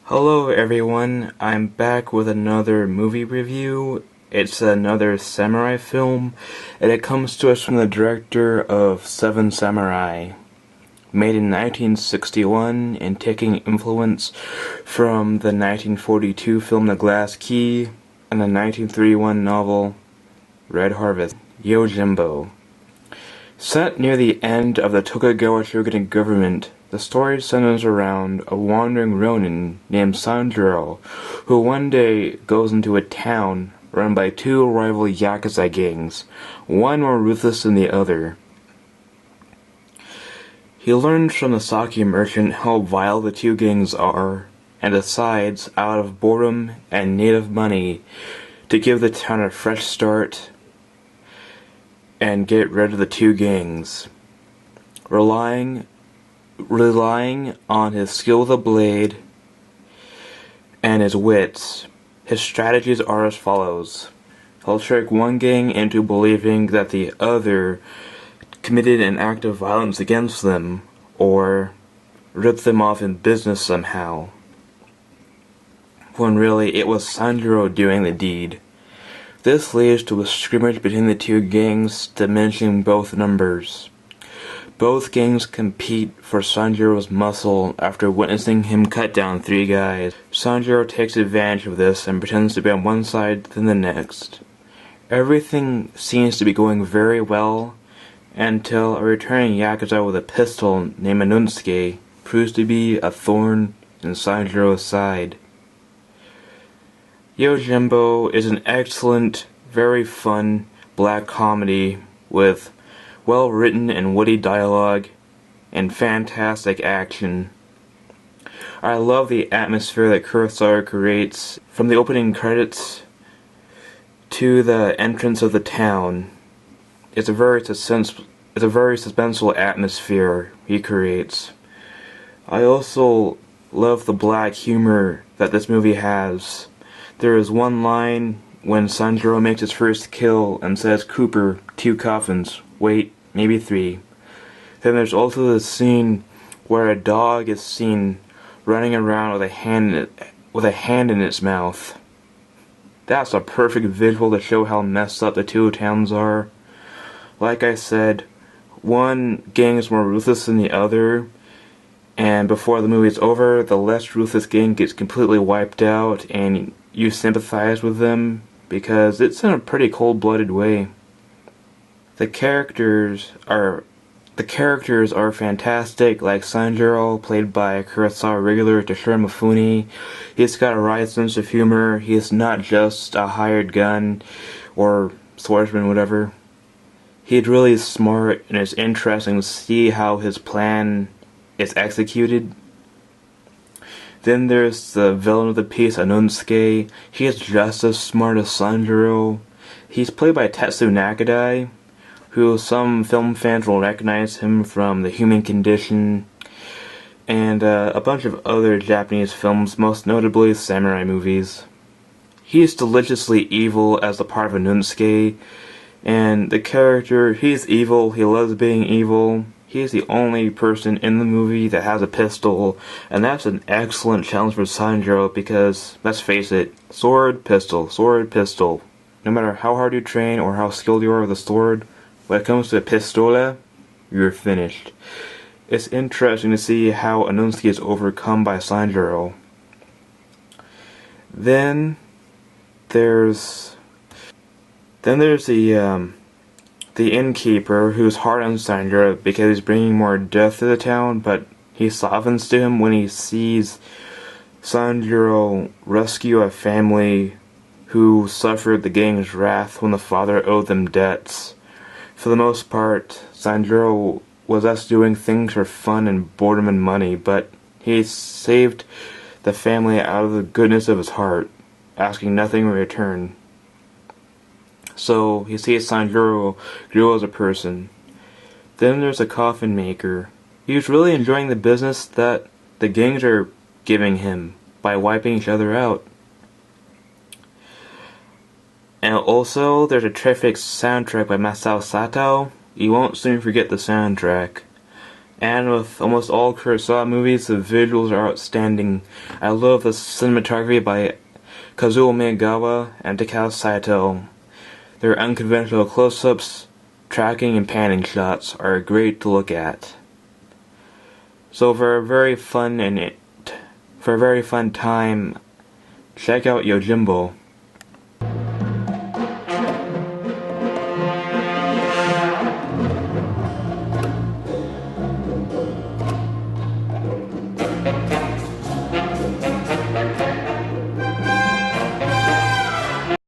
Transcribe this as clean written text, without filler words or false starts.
Hello everyone, I'm back with another movie review. It's another samurai film, and it comes to us from the director of Seven Samurai, made in 1961 and taking influence from the 1942 film The Glass Key and the 1931 novel Red Harvest. Yojimbo. Set near the end of the Tokugawa shogunate government, the story centers around a wandering ronin named Sanjuro, who one day goes into a town run by two rival yakuza gangs, one more ruthless than the other. He learns from the sake merchant how vile the two gangs are, and decides, out of boredom and need of money, to give the town a fresh start and get rid of the two gangs. Relying on his skill with a blade and his wits, his strategies are as follows. He'll trick one gang into believing that the other committed an act of violence against them, or rip them off in business somehow, when really it was Sanjuro doing the deed. This leads to a scrimmage between the two gangs, diminishing both numbers. Both gangs compete for Sanjuro's muscle after witnessing him cut down three guys. Sanjuro takes advantage of this and pretends to be on one side then the next. Everything seems to be going very well until a returning yakuza with a pistol named Anunsuke proves to be a thorn in Sanjuro's side. Yojimbo is an excellent, very fun black comedy with well-written and witty dialogue and fantastic action. I love the atmosphere that Kurosawa creates from the opening credits to the entrance of the town. It's a very suspenseful atmosphere he creates. I also love the black humor that this movie has. There is one line when Sanjuro makes his first kill and says, "Cooper, 2 coffins, wait, maybe 3. Then there's also the scene where a dog is seen running around with a hand in its mouth. That's a perfect visual to show how messed up the two towns are. Like I said, one gang is more ruthless than the other, and before the movie is over, the less ruthless gang gets completely wiped out, and you sympathize with them because it's in a pretty cold-blooded way. The characters are fantastic, like Sanjuro, played by Kurosawa regular Toshiro Mifune. He's got a wry sense of humor. He's not just a hired gun or swordsman, whatever. He's really smart, and it's interesting to see how his plan is executed. Then there's the villain of the piece, Anunsuke. He is just as smart as Sanjuro. He's played by Tetsu Nakadai, who some film fans will recognize him from The Human Condition and a bunch of other Japanese films, most notably samurai movies. He's deliciously evil as the part of Anunsuke, and the character, he's evil, he loves being evil. He's the only person in the movie that has a pistol, and that's an excellent challenge for Sanjuro because, let's face it, sword, pistol. No matter how hard you train or how skilled you are with a sword, when it comes to a pistola, you're finished. It's interesting to see how Anunsuke is overcome by Sanjuro. Then there's the innkeeper, who's hard on Sanjuro because he's bringing more death to the town, but he softens to him when he sees Sanjuro rescue a family who suffered the gang's wrath when the father owed them debts. For the most part, Sanjuro was just doing things for fun and boredom and money, but he saved the family out of the goodness of his heart, asking nothing in return. So he sees Sanjuro grow as a person. Then there's a coffin maker. He's really enjoying the business that the gangs are giving him by wiping each other out. And also, there's a terrific soundtrack by Masao Sato. You won't soon forget the soundtrack. And with almost all Kurosawa movies, the visuals are outstanding. I love the cinematography by Kazuo Miyazawa and Takao Saito. Their unconventional close-ups, tracking, and panning shots are great to look at. So for a very fun time, check out Yojimbo.